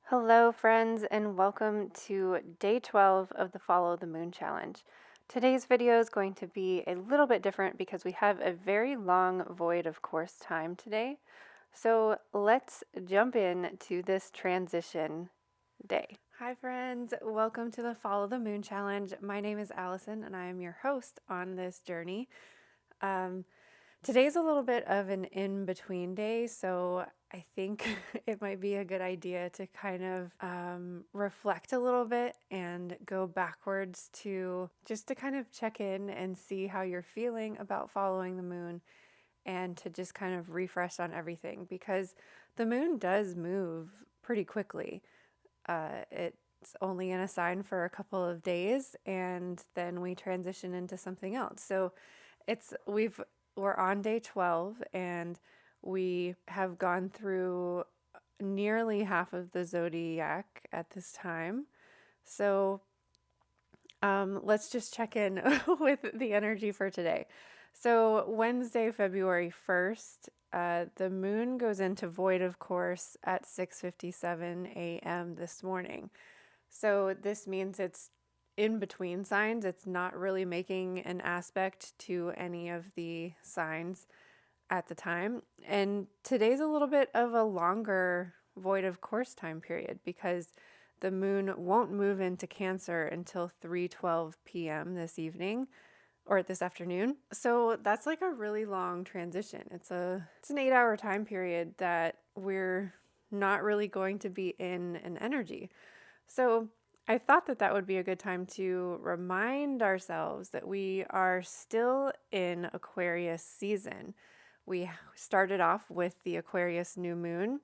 Hello, friends, and welcome to day 12 of the Follow the Moon Challenge. Today's video is going to be a little bit different because we have a very long void of course time today. So let's jump in to this transition day. Hi, friends. Welcome to the Follow the Moon Challenge. My name is Allison, and I am your host on this journey. Today's a little bit of an in-between day, so I think it might be a good idea to kind of reflect a little bit and go backwards to just to kind of check in and see how you're feeling about following the moon and to just kind of refresh on everything because the moon does move pretty quickly. It's only in a sign for a couple of days and then we transition into something else. So we're on day 12 and we have gone through nearly half of the zodiac at this time. So let's just check in with the energy for today. So Wednesday, February 1st, the moon goes into void of course at 6:57 a.m. this morning. So this means it's in between signs. It's not really making an aspect to any of the signs at the time. And today's a little bit of a longer void of course time period because the moon won't move into Cancer until 3:12 p.m. this evening or this afternoon. So that's like a really long transition. It's an 8-hour time period that we're not really going to be in an energy. So I thought that that would be a good time to remind ourselves that we are still in Aquarius season. We started off with the Aquarius new moon,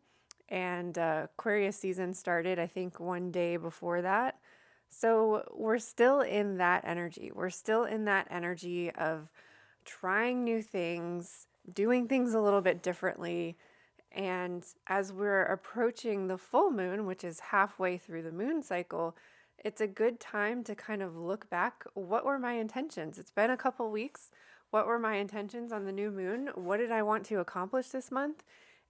and Aquarius season started, I think, one day before that. So we're still in that energy. We're still in that energy of trying new things, doing things a little bit differently. And as we're approaching the full moon, which is halfway through the moon cycle, it's a good time to kind of look back. What were my intentions? It's been a couple weeks. What were my intentions on the new moon? What did I want to accomplish this month?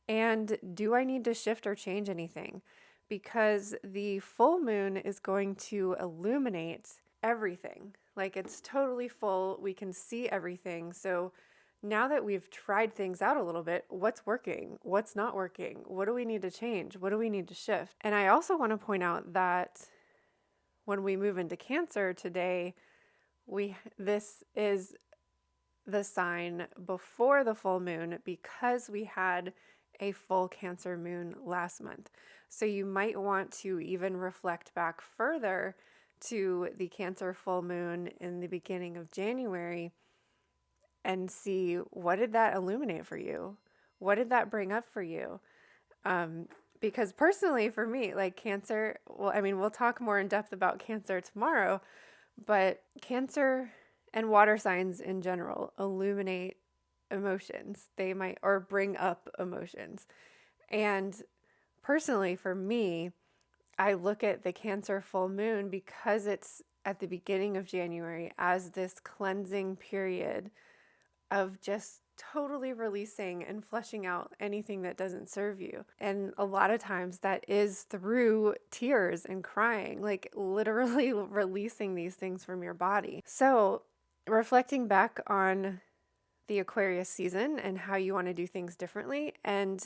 And do I need to shift or change anything? Because the full moon is going to illuminate everything. Like it's totally full. We can see everything. So now that we've tried things out a little bit, what's working? What's not working? What do we need to change? What do we need to shift? And I also want to point out that when we move into Cancer today, this is the sign before the full moon because we had a full Cancer moon last month. So you might want to even reflect back further to the Cancer full moon in the beginning of January and see, what did that illuminate for you? What did that bring up for you? Because personally for me, like Cancer, well, I mean, we'll talk more in depth about Cancer tomorrow, but Cancer and water signs in general illuminate emotions. They might, or bring up emotions. And personally for me, I look at the Cancer full moon because it's at the beginning of January as this cleansing period of just totally releasing and fleshing out anything that doesn't serve you. And a lot of times that is through tears and crying, like literally releasing these things from your body. So, reflecting back on the Aquarius season and how you want to do things differently, and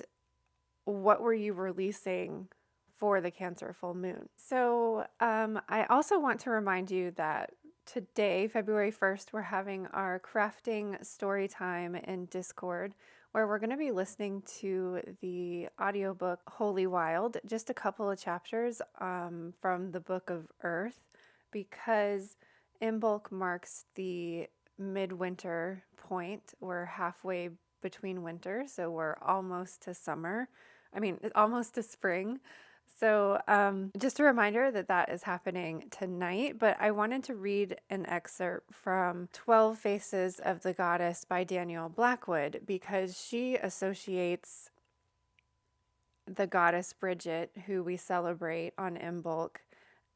what were you releasing for the Cancer full moon? So, I also want to remind you that today, February 1st, we're having our crafting story time in Discord where we're going to be listening to the audiobook Holy Wild, just a couple of chapters from the Book of Earth, because Imbolc marks the midwinter point. We're halfway between winter, so we're almost to summer. I mean, almost to spring. So just a reminder that that is happening tonight, but I wanted to read an excerpt from 12 Faces of the Goddess by Danielle Blackwood because she associates the goddess Bridget, who we celebrate on Imbolc,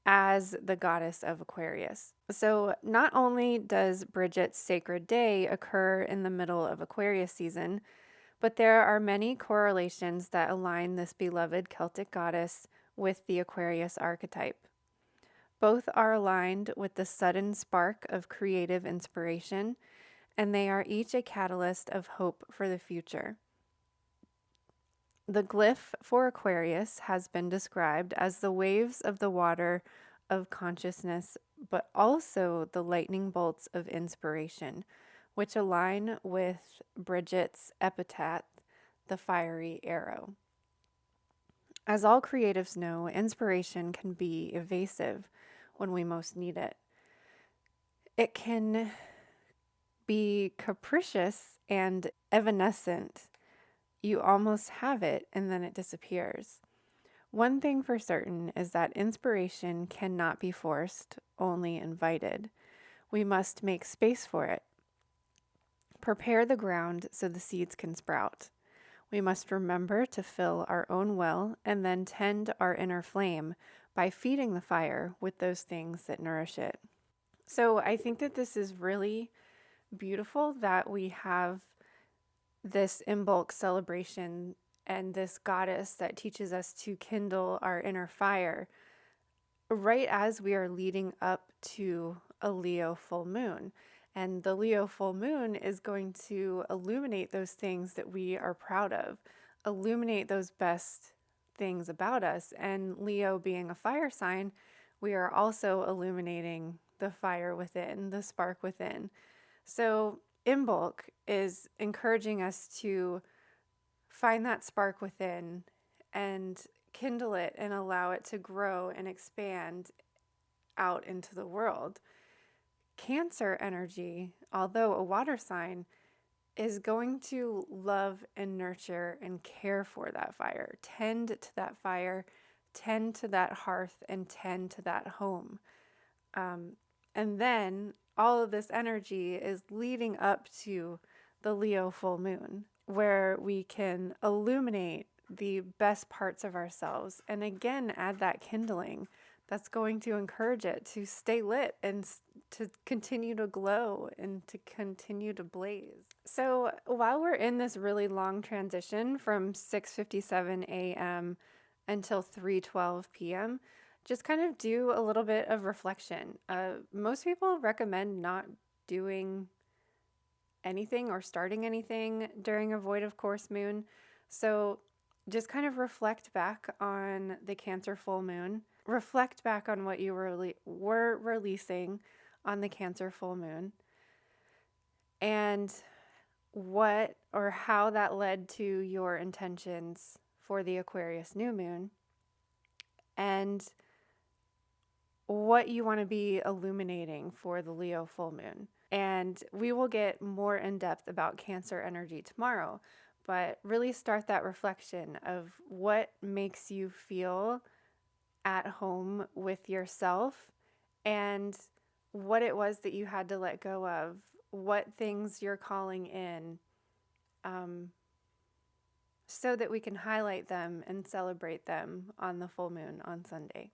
as the goddess of Aquarius. So not only does Bridget's sacred day occur in the middle of Aquarius season, but there are many correlations that align this beloved Celtic goddess with the Aquarius archetype. Both are aligned with the sudden spark of creative inspiration, and they are each a catalyst of hope for the future. The glyph for Aquarius has been described as the waves of the water of consciousness, but also the lightning bolts of inspiration, which align with Bridget's epithet, the fiery arrow. As all creatives know, inspiration can be evasive when we most need it. It can be capricious and evanescent. You almost have it and then it disappears. One thing for certain is that inspiration cannot be forced, only invited. We must make space for it. Prepare the ground so the seeds can sprout. We must remember to fill our own well and then tend our inner flame by feeding the fire with those things that nourish it. So I think that this is really beautiful that we have this Imbolc celebration and this goddess that teaches us to kindle our inner fire right as we are leading up to a Leo full moon. And the Leo full moon is going to illuminate those things that we are proud of, illuminate those best things about us. And Leo being a fire sign, we are also illuminating the fire within, the spark within. So Imbolc is encouraging us to find that spark within and kindle it and allow it to grow and expand out into the world. Cancer energy, although a water sign, is going to love and nurture and care for that fire, tend to that fire, tend to that hearth, and tend to that home. And then all of this energy is leading up to the Leo full moon, where we can illuminate the best parts of ourselves and again add that kindling that's going to encourage it to stay lit and to continue to glow and to continue to blaze. So while we're in this really long transition from 6:57 a.m. until 3:12 p.m., just kind of do a little bit of reflection. Most people recommend not doing anything or starting anything during a void of course moon. So just kind of reflect back on the Cancer full moon. Reflect back on what you were releasing on the Cancer full moon and what or how that led to your intentions for the Aquarius new moon, and what you want to be illuminating for the Leo full moon. And we will get more in depth about Cancer energy tomorrow, but really start that reflection of what makes you feel at home with yourself and what it was that you had to let go of, what things you're calling in, so that we can highlight them and celebrate them on the full moon on Sunday.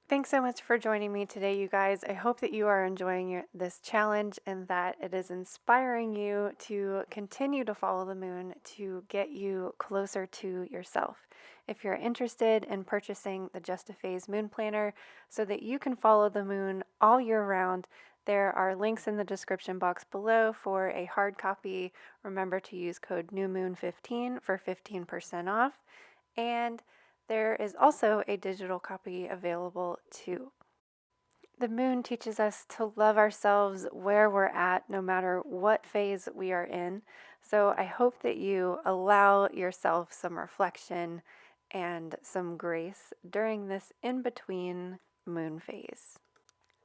Thanks so much for joining me today, you guys. I hope that you are enjoying this challenge and that it is inspiring you to continue to follow the moon to get you closer to yourself. If you're interested in purchasing the Just a Phase Moon Planner so that you can follow the moon all year round, there are links in the description box below for a hard copy. Remember to use code NEWMOON15 for 15% off. And there is also a digital copy available too. The moon teaches us to love ourselves where we're at, no matter what phase we are in. So I hope that you allow yourself some reflection and some grace during this in-between moon phase.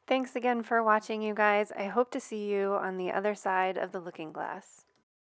Thanks again for watching, you guys. I hope to see you on the other side of the looking glass.